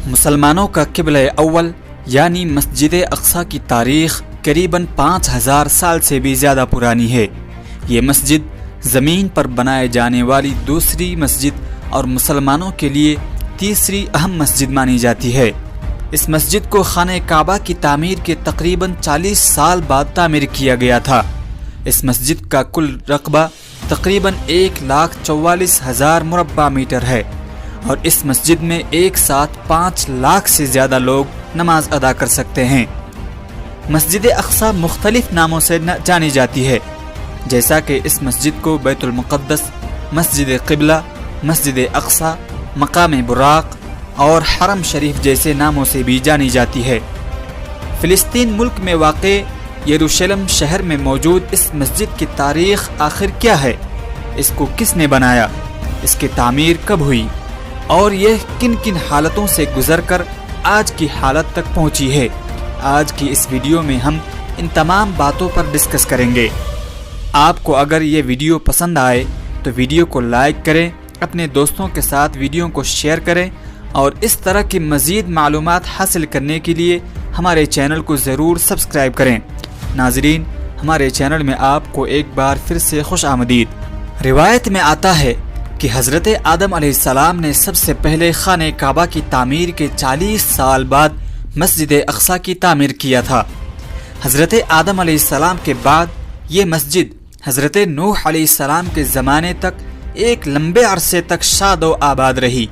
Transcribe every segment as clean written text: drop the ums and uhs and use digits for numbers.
مسلمانوں کا قبلہ اول یعنی مسجد اقصی کی تاریخ قریباً 5000 سال سے بھی زیادہ پرانی ہے۔ یہ مسجد زمین پر بنائے جانے والی دوسری مسجد اور مسلمانوں کے لیے تیسری اہم مسجد مانی جاتی ہے۔ اس مسجد کو خانہ کعبہ کی تعمیر کے تقریباً 40 سال بعد تعمیر کیا گیا تھا۔ اس مسجد کا کل رقبہ تقریباً 1,44,000 مربع میٹر ہے اور اس مسجد میں ایک ساتھ 5 لاکھ سے زیادہ لوگ نماز ادا کر سکتے ہیں۔ مسجد اقصی مختلف ناموں سے جانی جاتی ہے، جیسا کہ اس مسجد کو بیت المقدس، مسجد قبلہ، مسجد اقصی، مقام براق اور حرم شریف جیسے ناموں سے بھی جانی جاتی ہے۔ فلسطین ملک میں واقع یروشلم شہر میں موجود اس مسجد کی تاریخ آخر کیا ہے؟ اس کو کس نے بنایا؟ اس کی تعمیر کب ہوئی؟ اور یہ کن کن حالتوں سے گزر کر آج کی حالت تک پہنچی ہے؟ آج کی اس ویڈیو میں ہم ان تمام باتوں پر ڈسکس کریں گے۔ آپ کو اگر یہ ویڈیو پسند آئے تو ویڈیو کو لائک کریں، اپنے دوستوں کے ساتھ ویڈیو کو شیئر کریں اور اس طرح کی مزید معلومات حاصل کرنے کے لیے ہمارے چینل کو ضرور سبسکرائب کریں۔ ناظرین، ہمارے چینل میں آپ کو ایک بار پھر سے خوش آمدید۔ روایت میں آتا ہے کہ حضرت آدم علیہ السلام نے سب سے پہلے خانہ کعبہ کی تعمیر کے 40 سال بعد مسجد اقصی کی تعمیر کیا تھا۔ حضرت آدم علیہ السلام کے بعد یہ مسجد حضرت نوح علیہ السلام کے زمانے تک ایک لمبے عرصے تک شاد و آباد رہی۔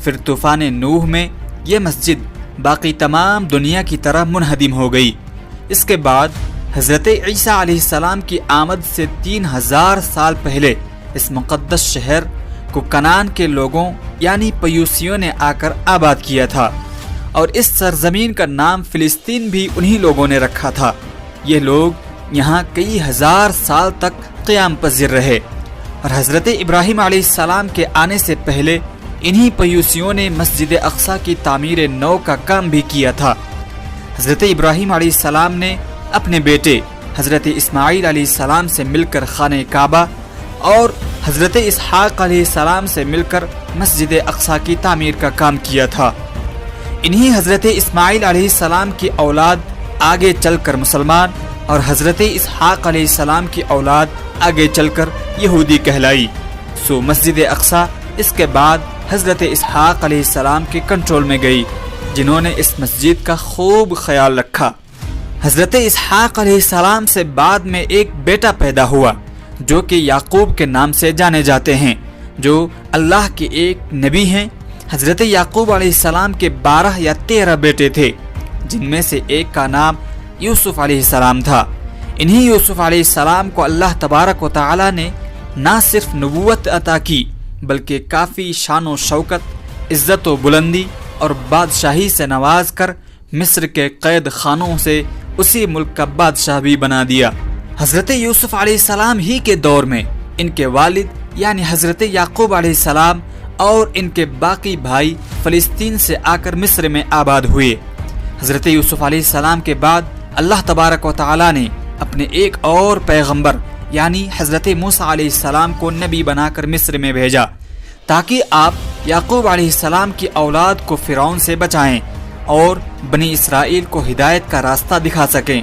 پھر طوفان نوح میں یہ مسجد باقی تمام دنیا کی طرح منہدم ہو گئی۔ اس کے بعد حضرت عیسیٰ علیہ السلام کی آمد سے 3000 سال پہلے اس مقدس شہر کو کنعان کے لوگوں یعنی پیوسیوں نے آ کر آباد کیا تھا اور اس سرزمین کا نام فلسطین بھی انہی لوگوں نے رکھا تھا۔ یہ لوگ یہاں کئی ہزار سال تک قیام پذیر رہے اور حضرت ابراہیم علیہ السلام کے آنے سے پہلے انہی پیوسیوں نے مسجد اقصی کی تعمیر نو کا کام بھی کیا تھا۔ حضرت ابراہیم علیہ السلام نے اپنے بیٹے حضرت اسماعیل علیہ السلام سے مل کر خانہ کعبہ اور حضرت اسحاق علیہ السلام سے مل کر مسجد اقصی کی تعمیر کا کام کیا تھا۔ انہی حضرت اسماعیل علیہ السلام کی اولاد آگے چل کر مسلمان اور حضرت اسحاق علیہ السلام کی اولاد آگے چل کر یہودی کہلائی۔ سو مسجد اقصی اس کے بعد حضرت اسحاق علیہ السلام کے کنٹرول میں گئی، جنہوں نے اس مسجد کا خوب خیال رکھا۔ حضرت اسحاق علیہ السلام سے بعد میں ایک بیٹا پیدا ہوا جو کہ یعقوب کے نام سے جانے جاتے ہیں، جو اللہ کے ایک نبی ہیں۔ حضرت یعقوب علیہ السلام کے 12 یا 13 بیٹے تھے، جن میں سے ایک کا نام یوسف علیہ السلام تھا۔ انہی یوسف علیہ السلام کو اللہ تبارک و تعالی نے نہ صرف نبوت عطا کی بلکہ کافی شان و شوکت، عزت و بلندی اور بادشاہی سے نواز کر مصر کے قید خانوں سے اسی ملک کا بادشاہ بھی بنا دیا۔ حضرت یوسف علیہ السلام ہی کے دور میں ان کے والد یعنی حضرت یعقوب علیہ السلام اور ان کے باقی بھائی فلسطین سے آ کر مصر میں آباد ہوئے۔ حضرت یوسف علیہ السلام کے بعد اللہ تبارک و تعالی نے اپنے ایک اور پیغمبر یعنی حضرت موسیٰ علیہ السلام کو نبی بنا کر مصر میں بھیجا تاکہ آپ یعقوب علیہ السلام کی اولاد کو فرعون سے بچائیں اور بنی اسرائیل کو ہدایت کا راستہ دکھا سکیں۔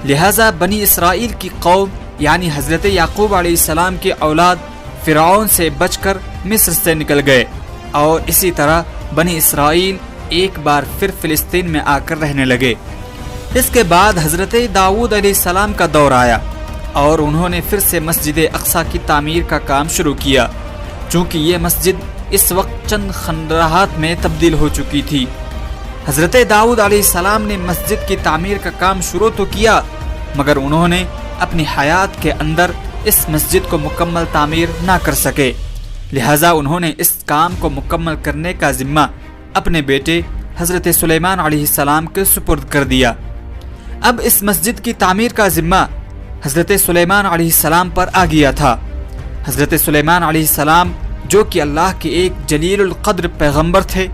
لہٰذا بنی اسرائیل کی قوم یعنی حضرت یعقوب علیہ السلام کی اولاد فرعون سے بچ کر مصر سے نکل گئے اور اسی طرح بنی اسرائیل ایک بار پھر فلسطین میں آ کر رہنے لگے۔ اس کے بعد حضرت داؤد علیہ السلام کا دور آیا اور انہوں نے پھر سے مسجد اقصی کی تعمیر کا کام شروع کیا، چونکہ یہ مسجد اس وقت چند خندرات میں تبدیل ہو چکی تھی۔ حضرت داؤد علیہ السلام نے مسجد کی تعمیر کا کام شروع تو کیا، مگر انہوں نے اپنی حیات کے اندر اس مسجد کو مکمل تعمیر نہ کر سکے، لہٰذا انہوں نے اس کام کو مکمل کرنے کا ذمہ اپنے بیٹے حضرت سلیمان علیہ السلام کے سپرد کر دیا۔ اب اس مسجد کی تعمیر کا ذمہ حضرت سلیمان علیہ السلام پر آ گیا تھا۔ حضرت سلیمان علیہ السلام جو کہ اللہ کے ایک جلیل القدر پیغمبر تھے،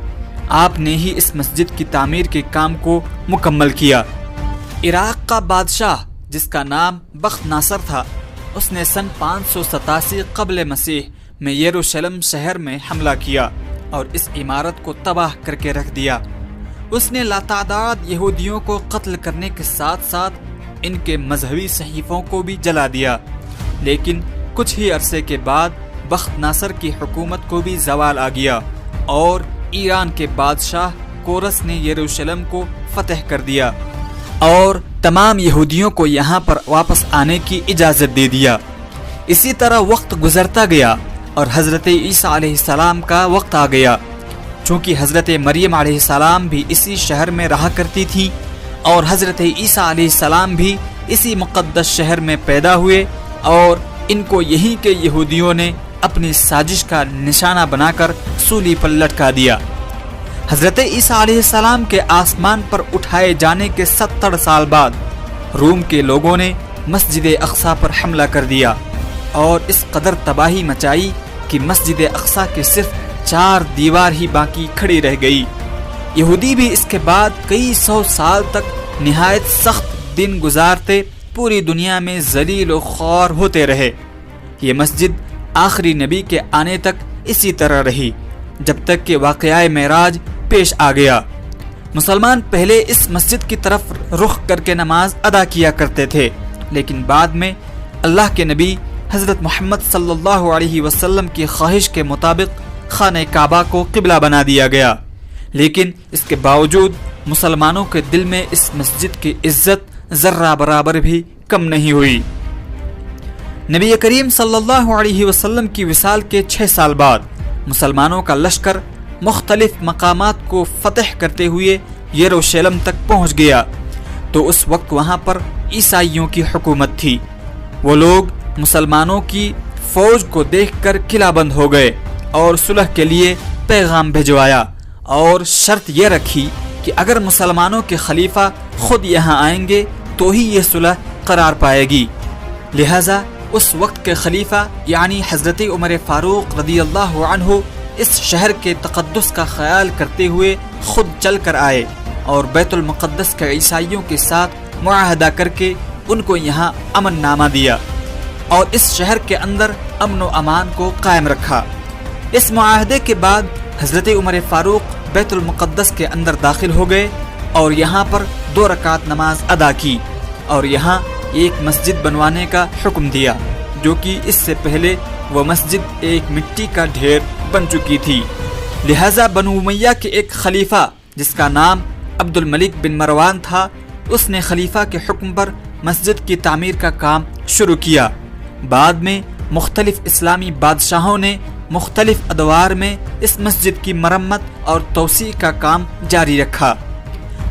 آپ نے ہی اس مسجد کی تعمیر کے کام کو مکمل کیا۔ عراق کا بادشاہ جس کا نام بخت ناصر تھا، اس نے سن 587 قبل مسیح میں یروشلم شہر میں حملہ کیا اور اس عمارت کو تباہ کر کے رکھ دیا۔ اس نے لاتعداد یہودیوں کو قتل کرنے کے ساتھ ساتھ ان کے مذہبی صحیفوں کو بھی جلا دیا۔ لیکن کچھ ہی عرصے کے بعد بخت ناصر کی حکومت کو بھی زوال آ گیا اور ایران کے بادشاہ کورس نے یروشلم کو فتح کر دیا اور تمام یہودیوں کو یہاں پر واپس آنے کی اجازت دے دیا۔ اسی طرح وقت گزرتا گیا اور حضرت عیسیٰ علیہ السلام کا وقت آ گیا۔ چونکہ حضرت مریم علیہ السلام بھی اسی شہر میں رہا کرتی تھی اور حضرت عیسیٰ علیہ السلام بھی اسی مقدس شہر میں پیدا ہوئے، اور ان کو یہیں کے یہودیوں نے اپنی سازش کا نشانہ بنا کر سولی پر لٹکا دیا۔ حضرت عیسیٰ علیہ السلام کے آسمان پر اٹھائے جانے کے 70 سال بعد روم کے لوگوں نے مسجد اقصی پر حملہ کر دیا اور اس قدر تباہی مچائی کہ مسجد اقصی کی صرف 4 دیوار ہی باقی کھڑی رہ گئی۔ یہودی بھی اس کے بعد کئی 100 سال تک نہایت سخت دن گزارتے پوری دنیا میں ذلیل و خوار ہوتے رہے۔ یہ مسجد آخری نبی کے آنے تک اسی طرح رہی، جب تک کہ واقعہ معراج پیش آ گیا۔ مسلمان پہلے اس مسجد کی طرف رخ کر کے نماز ادا کیا کرتے تھے، لیکن بعد میں اللہ کے نبی حضرت محمد صلی اللہ علیہ وسلم کی خواہش کے مطابق خانہ کعبہ کو قبلہ بنا دیا گیا، لیکن اس کے باوجود مسلمانوں کے دل میں اس مسجد کی عزت ذرہ برابر بھی کم نہیں ہوئی۔ نبی کریم صلی اللہ علیہ وسلم کی وصال کے 6 سال بعد مسلمانوں کا لشکر مختلف مقامات کو فتح کرتے ہوئے یروشلم تک پہنچ گیا، تو اس وقت وہاں پر عیسائیوں کی حکومت تھی۔ وہ لوگ مسلمانوں کی فوج کو دیکھ کر قلعہ بند ہو گئے اور صلح کے لیے پیغام بھجوایا، اور شرط یہ رکھی کہ اگر مسلمانوں کے خلیفہ خود یہاں آئیں گے تو ہی یہ صلح قرار پائے گی۔ لہذا اس وقت کے خلیفہ یعنی حضرت عمر فاروق رضی اللہ عنہ اس شہر کے تقدس کا خیال کرتے ہوئے خود چل کر آئے اور بیت المقدس کے عیسائیوں کے ساتھ معاہدہ کر کے ان کو یہاں امن نامہ دیا اور اس شہر کے اندر امن و امان کو قائم رکھا۔ اس معاہدے کے بعد حضرت عمر فاروق بیت المقدس کے اندر داخل ہو گئے اور یہاں پر 2 رکعت نماز ادا کی اور یہاں ایک مسجد بنوانے کا حکم دیا، جو کہ اس سے پہلے وہ مسجد ایک مٹی کا ڈھیر بن چکی تھی۔ لہذا بنو امیہ کے ایک خلیفہ جس کا نام عبد الملک بن مروان تھا، اس نے خلیفہ کے حکم پر مسجد کی تعمیر کا کام شروع کیا۔ بعد میں مختلف اسلامی بادشاہوں نے مختلف ادوار میں اس مسجد کی مرمت اور توسیع کا کام جاری رکھا،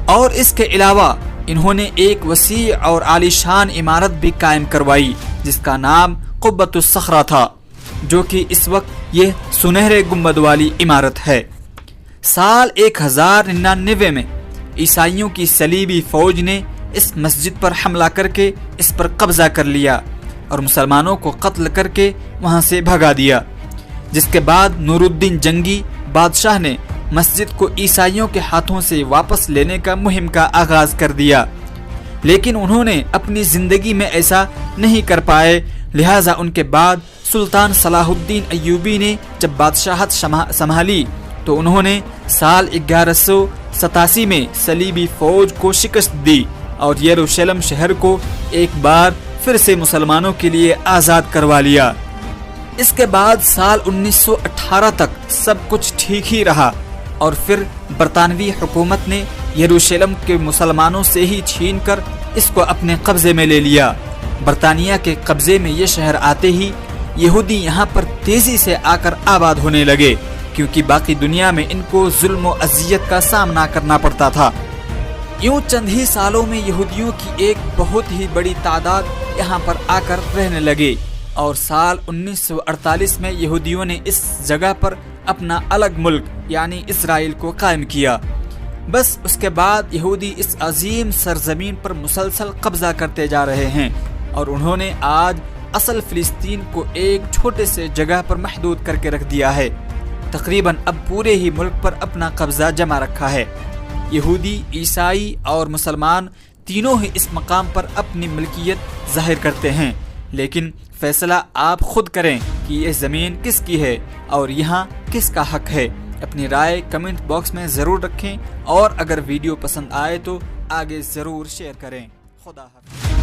اور اس کے علاوہ انہوں نے ایک وسیع اور عالی شان عمارت بھی قائم کروائی جس کا نام قبۃ الصخرہ تھا، جو کہ اس وقت یہ سنہرے گنبد والی عمارت ہے۔ سال 1099 میں عیسائیوں کی صلیبی فوج نے اس مسجد پر حملہ کر کے اس پر قبضہ کر لیا اور مسلمانوں کو قتل کر کے وہاں سے بھگا دیا، جس کے بعد نور الدین جنگی بادشاہ نے مسجد کو عیسائیوں کے ہاتھوں سے واپس لینے کا مہم کا آغاز کر دیا، لیکن انہوں نے اپنی زندگی میں ایسا نہیں کر پائے۔ لہٰذا ان کے بعد سلطان صلاح الدین ایوبی نے جب بادشاہت سنبھالی تو انہوں نے سال 1187 میں صلیبی فوج کو شکست دی اور یروشلم شہر کو ایک بار پھر سے مسلمانوں کے لیے آزاد کروا لیا۔ اس کے بعد سال 1918 تک سب کچھ ٹھیک ہی رہا، اور پھر برطانوی حکومت نے یروشلم کے مسلمانوں سے ہی چھین کر اس کو اپنے قبضے میں لے لیا۔ برطانیہ کے قبضے میں یہ شہر آتے ہی یہودی یہاں پر تیزی سے آ کر آباد ہونے لگے، کیونکہ باقی دنیا میں ان کو ظلم و اذیت کا سامنا کرنا پڑتا تھا۔ یوں چند ہی سالوں میں یہودیوں کی ایک بہت ہی بڑی تعداد یہاں پر آ کر رہنے لگے، اور سال 1948 میں یہودیوں نے اس جگہ پر اپنا الگ ملک یعنی اسرائیل کو قائم کیا۔ بس اس کے بعد یہودی اس عظیم سرزمین پر مسلسل قبضہ کرتے جا رہے ہیں، اور انہوں نے آج اصل فلسطین کو ایک چھوٹے سے جگہ پر محدود کر کے رکھ دیا ہے۔ تقریباً اب پورے ہی ملک پر اپنا قبضہ جما رکھا ہے۔ یہودی، عیسائی اور مسلمان تینوں ہی اس مقام پر اپنی ملکیت ظاہر کرتے ہیں، لیکن فیصلہ آپ خود کریں کہ یہ زمین کس کی ہے اور یہاں کس کا حق ہے۔ اپنی رائے کمنٹ باکس میں ضرور رکھیں اور اگر ویڈیو پسند آئے تو آگے ضرور شیئر کریں۔ خدا حافظ۔